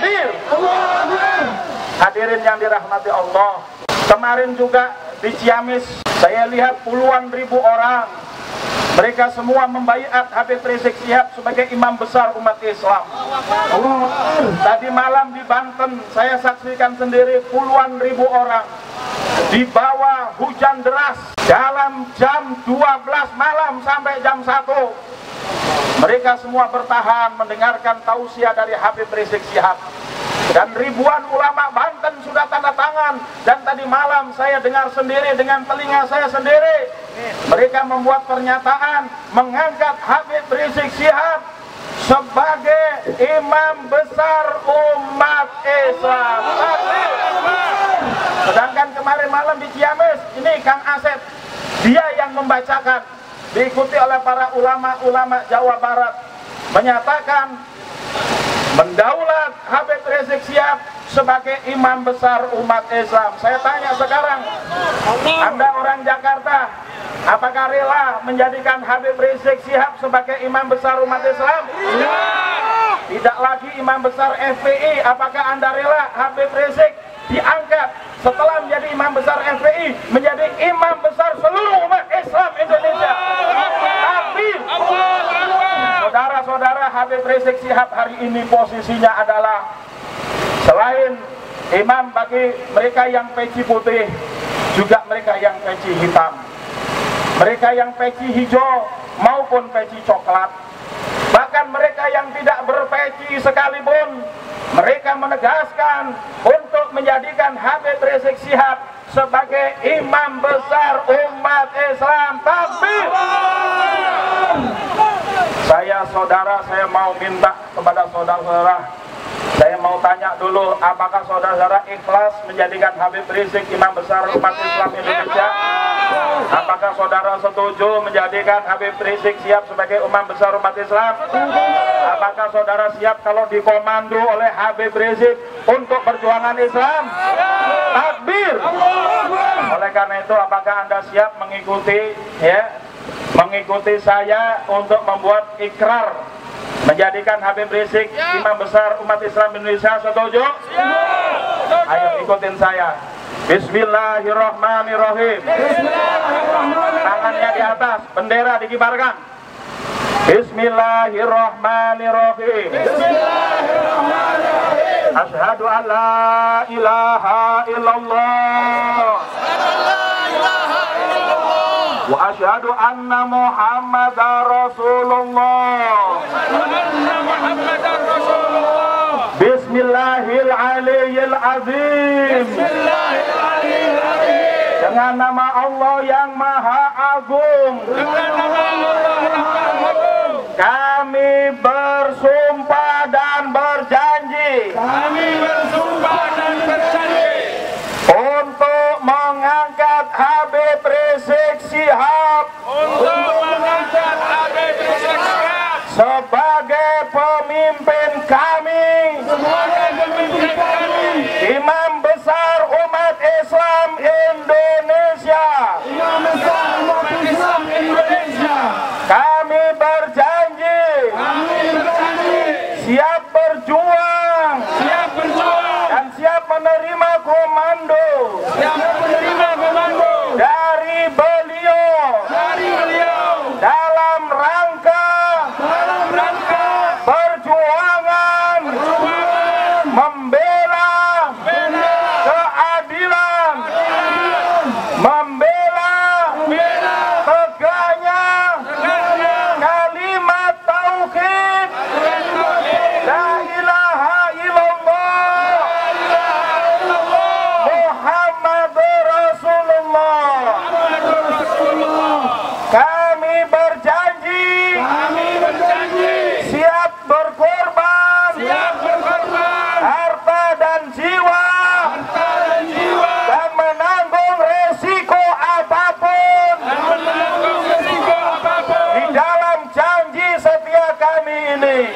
Takbir. Hadirin yang dirahmati Allah, kemarin juga di Ciamis saya lihat puluhan ribu orang. Mereka semua membaiat Habib Rizik Syihab sebagai imam besar umat Islam. Tadi malam di Banten saya saksikan sendiri puluhan ribu orang di bawah hujan deras dalam jam 12 malam sampai jam 1. Mereka semua bertahan mendengarkan tausiah dari Habib Rizik Syihab. Dan ribuan ulama Banten sudah tanda tangan. Dan tadi malam saya dengar sendiri dengan telinga saya sendiri, mereka membuat pernyataan mengangkat Habib Rizik Syihab sebagai imam besar umat Islam. Sedangkan kemarin malam di Ciamis, ini Kang Asep, dia yang membacakan, diikuti oleh para ulama-ulama Jawa Barat, menyatakan mendaulat Habib Rizik Syihab sebagai imam besar umat Islam. Saya tanya sekarang, Anda orang Jakarta, apakah rela menjadikan Habib Rizik Syihab sebagai imam besar umat Islam? Tidak lagi imam besar FPI. Apakah Anda rela Habib Rizik diangkat setelah menjadi imam besar FPI menjadi imam besar seluruh umat Islam Indonesia? Takbir. Saudara-saudara, Habib Rizik Syihab hari ini posisinya adalah selain imam bagi mereka yang peci putih, juga mereka yang peci hitam, mereka yang peci hijau maupun peci coklat, bahkan mereka yang tidak berpeci sekalipun, mereka menegaskan untuk menjadikan Habib Rizik Syihab sebagai imam besar umat Islam. Takbir. Saya mau minta kepada saudara-saudara, saya mau tanya dulu, apakah saudara-saudara ikhlas menjadikan Habib Rizik imam besar umat Islam Indonesia? Apakah saudara setuju menjadikan Habib Rizik Syihab sebagai imam besar umat Islam? Apakah saudara siap kalau dikomando oleh Habib Rizik untuk perjuangan Islam? Takbir. Oleh karena itu, apakah Anda siap mengikuti saya untuk membuat ikrar menjadikan Habib Rizik imam besar umat Islam Indonesia? Setuju? Ayo ikutin saya. Bismillahirrahmanirrahim. Tangannya di atas, bendera dikibarkan. Bismillahirrahmanirrahim. Asyhadu an la ilaha illallah wa asyhadu anna Muhammadar Rasulullah. Bismillahirrahmanirrahim. Dengan nama Allah yang Maha Agung, kami bersumpah dan berjanji untuk mengangkat Habib Rizik Syihab sebagai pemimpin kami, imam besar umat Islam Indonesia. Kami berjanji siap berjuang dan siap menerima komando dari beliau dalam rangka perjuangan membela keadilan, membela tegaknya kalimat tauhid la ilaha illallah Muhammadur Rasulullah. Kami berjanji siap berkorban harta dan jiwa dan menanggung resiko apapun di dalam janji setia kami ini.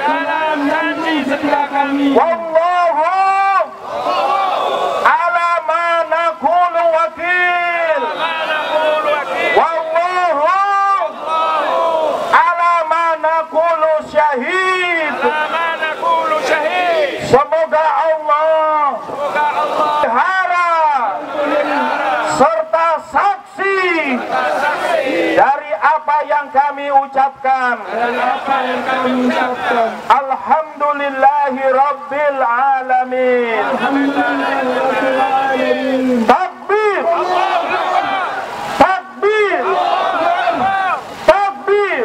Wallahu ala ma naqulu wakil. Wallahu ala ma naqulu syahid. Semoga apa yang kami ucapkan. Alhamdulillahi Rabbil Alamin. Takbir. Takbir. Takbir.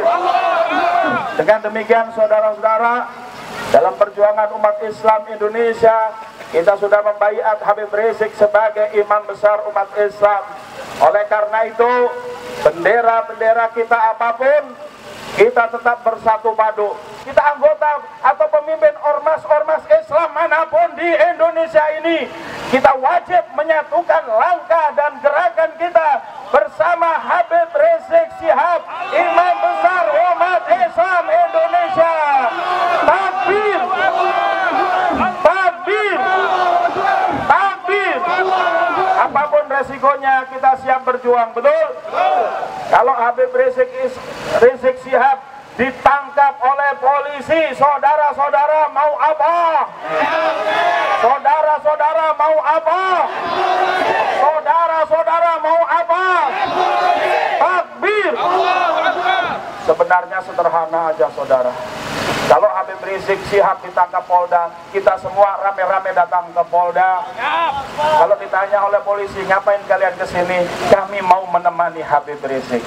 Dengan demikian saudara-saudara, dalam perjuangan umat Islam Indonesia, kita sudah membaiat Habib Rizik sebagai imam besar umat Islam. Oleh karena itu, bendera-bendera kita apapun, kita tetap bersatu padu. Kita anggota atau pemimpin ormas-ormas Islam manapun di Indonesia ini, kita wajib menyatukan langkah dan gerakan kita bersama Habib Rizik Syihab, imam besar umat Islam Indonesia. Takbir. Takbir. Takbir. Apapun resikonya kita siap berjuang, betul? Kalau Habib Rizik Syihab ditangkap oleh polisi, saudara-saudara mau apa? Saudara-saudara mau apa? Saudara-saudara mau apa? Takbir. Sebenarnya sederhana aja, saudara. Kalau Habib Rizik Syihab ditangkap Polda, kita semua rame-rame datang ke Polda. Kalau ditanya oleh polisi, ngapain kalian kesini? Kami mau menemani Habib Rizik.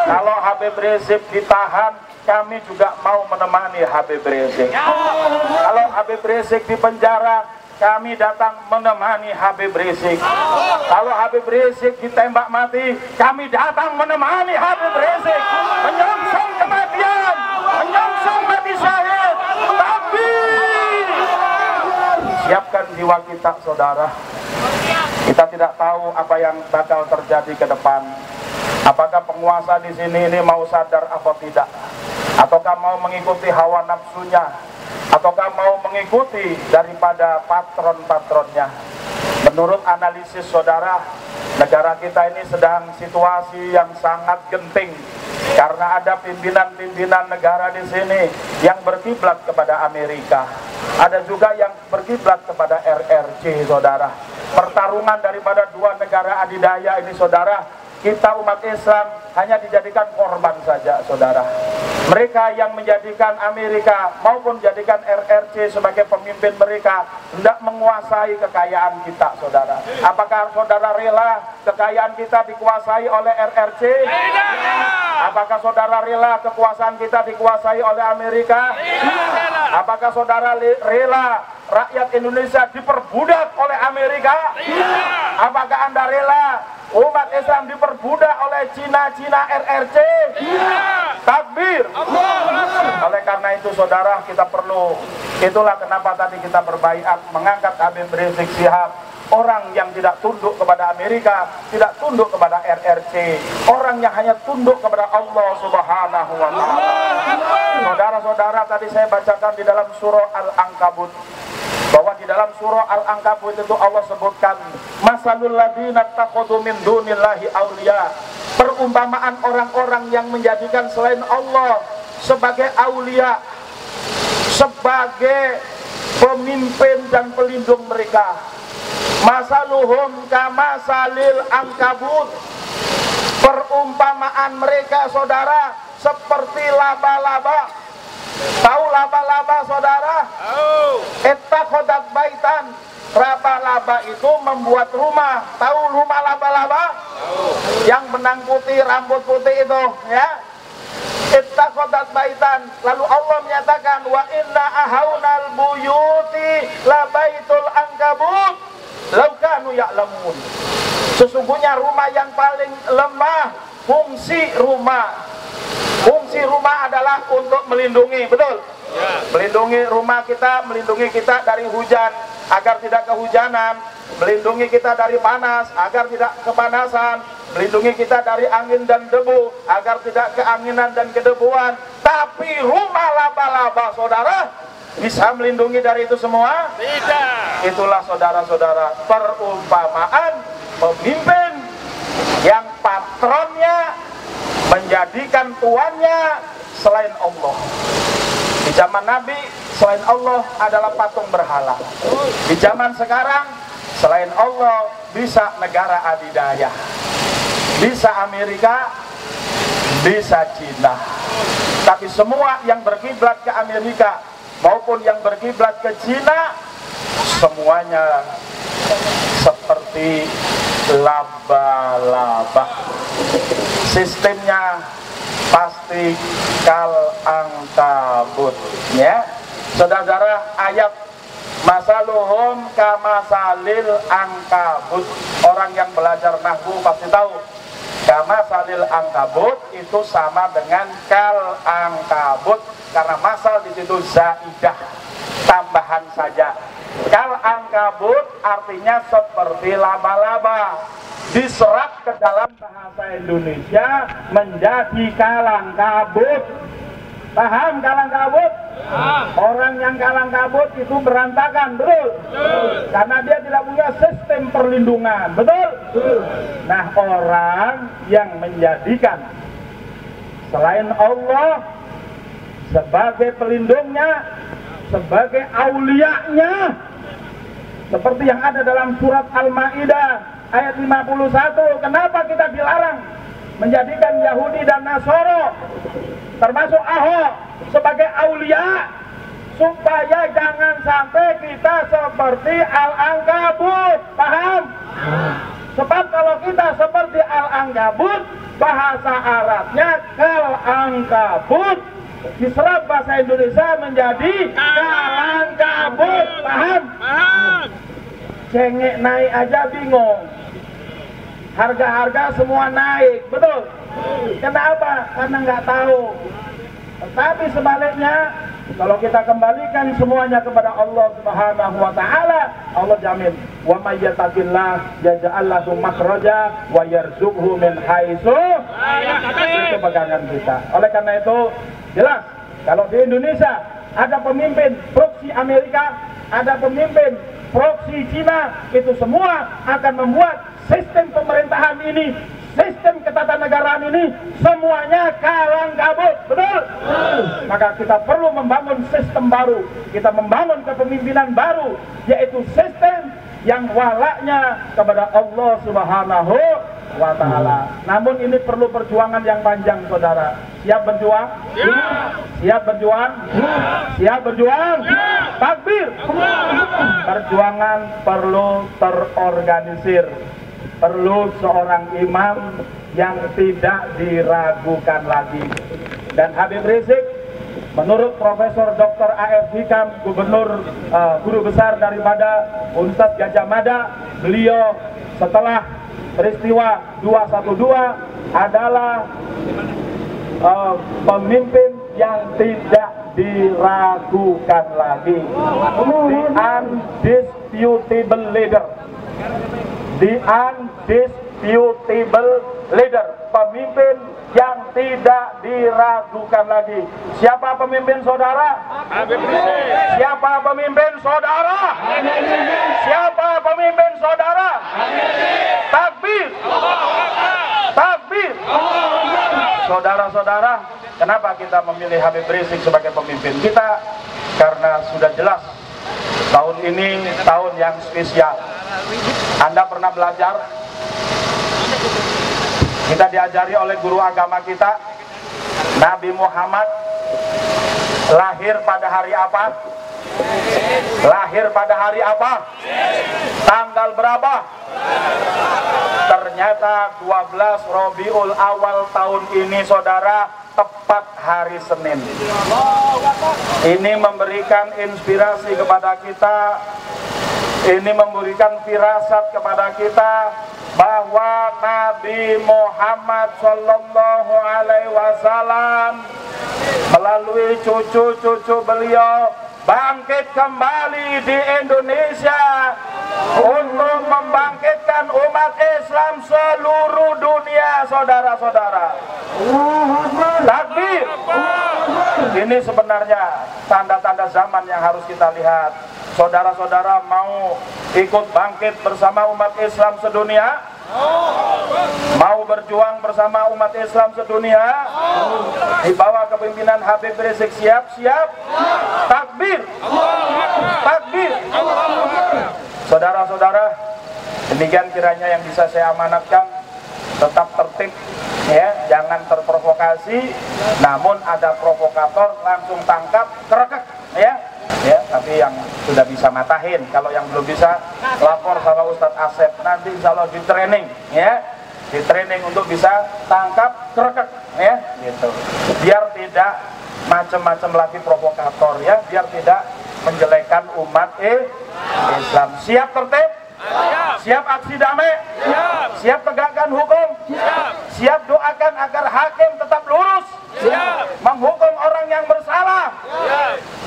Kalau Habib Rizik ditahan, kami juga mau menemani Habib Rizik. Kalau Habib Rizik di penjara, kami datang menemani Habib Rizik. Kalau Habib Rizik ditembak mati, kami datang menemani Habib Rizik. Menyongsong kematian, menyongsong mati syahid. Tapi siapkan jiwa kita, saudara. Kita tidak tahu apa yang bakal terjadi ke depan. Apakah penguasa di sini ini mau sadar atau tidak? Ataukah mau mengikuti hawa nafsunya? Ataukah mau mengikuti daripada patron-patronnya? Menurut analisis saudara, negara kita ini sedang situasi yang sangat genting karena ada pimpinan-pimpinan negara di sini yang berkiblat kepada Amerika. Ada juga yang berkiblat kepada RRC, saudara. Pertarungan daripada dua negara adidaya ini, saudara, kita umat Islam hanya dijadikan korban saja, saudara. Mereka yang menjadikan Amerika maupun menjadikan RRC sebagai pemimpin mereka hendak menguasai kekayaan kita, saudara. Apakah saudara rela kekayaan kita dikuasai oleh RRC? Apakah saudara rela kekuasaan kita dikuasai oleh Amerika? Apakah saudara rela rakyat Indonesia diperbudak oleh Amerika? Apakah Anda rela umat Islam diperbudak oleh Cina RRC? Takbir. Oleh karena itu saudara, kita perlu, itulah kenapa tadi kita berbaiat mengangkat Habib Rizik Syihab, orang yang tidak tunduk kepada Amerika, tidak tunduk kepada RRC, orang yang hanya tunduk kepada Allah Subhanahu wa Ta'ala. Saudara-saudara, tadi saya bacakan di dalam surah Al-Ankabut, bahwa di dalam surah Al-Ankabut itu Allah sebutkan masalul ladzina takhudhu min dunillahi auliya, perumpamaan orang-orang yang menjadikan selain Allah sebagai aulia, sebagai pemimpin dan pelindung mereka. Masaluhum kamasalil ankabut, perumpamaan mereka, saudara, seperti laba-laba. Tahu laba-laba, saudara? Ittakhadhat baitan. Laba-laba itu membuat rumah. Tahu rumah laba-laba? Yang benang putih, rambut putih itu, ya. Ittakhadhat baitan. Lalu Allah menyatakan wa inna ahaunal buyuti labaitul ankabut law kanu ya'lamun. Sesungguhnya rumah yang paling lemah, fungsi rumah. Fungsi rumah adalah untuk melindungi, betul? Ya. Melindungi rumah kita, melindungi kita dari hujan agar tidak kehujanan, melindungi kita dari panas agar tidak kepanasan, melindungi kita dari angin dan debu agar tidak keanginan dan kedebuan. Tapi rumah laba-laba, saudara, bisa melindungi dari itu semua? Tidak. Itulah saudara-saudara perumpamaan pemimpin yang patronnya menjadikan tuannya selain Allah. Di zaman Nabi, selain Allah adalah patung berhala. Di zaman sekarang, selain Allah bisa negara adidaya, bisa Amerika, bisa Cina. Tapi semua yang berkiblat ke Amerika maupun yang berkiblat ke Cina, semuanya seperti laba-laba. Sistemnya pasti kal angkabut, ya. Saudara, ayat masaluhum kamasalil angkabut, orang yang belajar nahwu pasti tahu kamasalil angkabut itu sama dengan kal angkabut, karena masal di situ zaidah, tambahan saja. Kal angkabut artinya seperti laba-laba, diserap ke dalam bahasa Indonesia menjadi kalang kabut. Paham kalang kabut? Orang yang kalang kabut itu berantakan, betul? Karena dia tidak punya sistem perlindungan, betul? Nah, orang yang menjadikan selain Allah sebagai pelindungnya, sebagai aulianya, seperti yang ada dalam surat Al-Maidah ayat 51. Kenapa kita dilarang menjadikan Yahudi dan Nasoro termasuk Ahok sebagai aulia? Supaya jangan sampai kita seperti Al-Ankabut. Paham? Sebab kalau kita seperti Al-Ankabut, bahasa Arabnya kal-ankabut, diserap bahasa Indonesia menjadi kalang kabut. Paham? Cengek naik aja bingung, harga-harga semua naik, betul? Kenapa? Karena nggak tahu. Tetapi sebaliknya, kalau kita kembalikan semuanya kepada Allah Subhanahu wa Ta'ala, Allah jamin, wa may yattaqillah yaj'al lahu makhraja wa yarzuqhu min haitsu. Itu pegangan kita. Oleh karena itu, jelas kalau di Indonesia ada pemimpin proksi Amerika, ada pemimpin proksi Cina, itu semua akan membuat sistem pemerintahan ini, sistem ketatanegaraan ini semuanya kalang kabut, betul? Maka kita perlu membangun sistem baru, kita membangun kepemimpinan baru, yaitu sistem yang walaknya kepada Allah Subhanahu wa Ta'ala. Namun ini perlu perjuangan yang panjang, saudara. Siap berjuang? Siap berjuang? Siap berjuang? Takbir! Perjuangan perlu terorganisir, perlu seorang imam yang tidak diragukan lagi. Dan Habib Rizik, menurut Profesor Dr. A.F. Hikam, guru besar daripada Universitas Gadjah Mada, beliau setelah peristiwa 212 adalah pemimpin yang tidak diragukan lagi, the undisputable leader, the undisputable leader, pemimpin yang tidak diragukan lagi. Siapa pemimpin saudara? Siapa pemimpin saudara? Siapa pemimpin saudara? Takbir! Takbir! Saudara-saudara, kenapa kita memilih Habib Rizik sebagai pemimpin kita? Karena sudah jelas tahun ini tahun yang spesial. Anda pernah belajar? Kita diajari oleh guru agama kita, Nabi Muhammad lahir pada hari apa? Lahir pada hari apa? Tanggal berapa? Ternyata 12 Rabiul Awal tahun ini, saudara, tepat hari Senin. Ini memberikan inspirasi kepada kita, ini memberikan firasat kepada kita bahwa Nabi Muhammad Sallallahu Alaihi Wasallam melalui cucu-cucu beliau bangkit kembali di Indonesia untuk membangkitkan umat Islam seluruh dunia, saudara-saudara. Takbir! Ini sebenarnya tanda-tanda zaman yang harus kita lihat. Saudara-saudara mau ikut bangkit bersama umat Islam sedunia? Mau berjuang bersama umat Islam sedunia? Di bawah kepimpinan Habib Rizik, siap-siap? Takbir! Takbir! Saudara-saudara, demikian kiranya yang bisa saya amanatkan. Tetap tertib, ya, jangan terprovokasi. Namun ada provokator langsung tangkap, kerekek, ya. Ya, tapi yang sudah bisa matahin, kalau yang belum bisa lapor sama Ustadz Asep, nanti insya Allah di training, ya, di training untuk bisa tangkap, kerekek, ya, gitu. Biar tidak macam-macam lagi provokator, ya, biar tidak menjelekan umat Islam. Siap tertib? Siap aksi damai? Siap tegakkan hukum? Siap doakan agar hakim tetap lurus? Menghukum orang yang bersalah?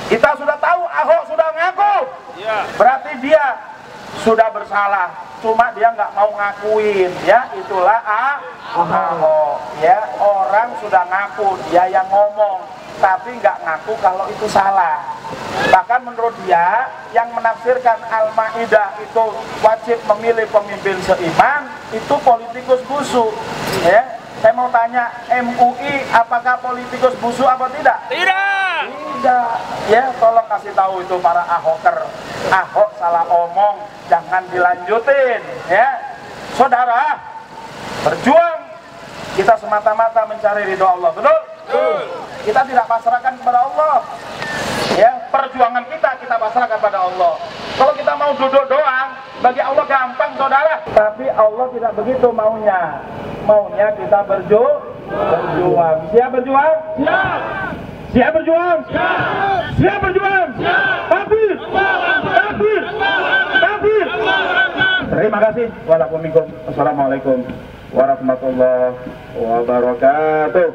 Kita sudah tahu Ahok sudah ngaku, berarti dia sudah bersalah, cuma dia nggak mau ngakuin, ya, itulah Ahok, ya. Orang sudah ngaku, dia yang ngomong, tapi nggak ngaku kalau itu salah. Bahkan menurut dia yang menafsirkan Al-Maidah itu wajib memilih pemimpin seiman, itu politikus busuk, ya. Saya mau tanya, MUI apakah politikus busuk apa tidak? Tidak, ya. Tolong kasih tahu itu para Ahoker. Ahok salah omong, jangan dilanjutin, ya. Saudara, berjuang kita semata-mata mencari ridho Allah, betul? Kita tidak pasrahkan kepada Allah, ya. Perjuangan kita pasrahkan pada Allah. Kalau kita mau duduk doang, bagi Allah gampang, saudara. Tapi Allah tidak begitu maunya. Maunya kita berjuang. Siap berjuang? Siap. Siap berjuang? Siap. Siap berjuang? Siap. Takbir. Takbir. Takbir. Terima kasih. Wassalamualaikum warahmatullahi wabarakatuh.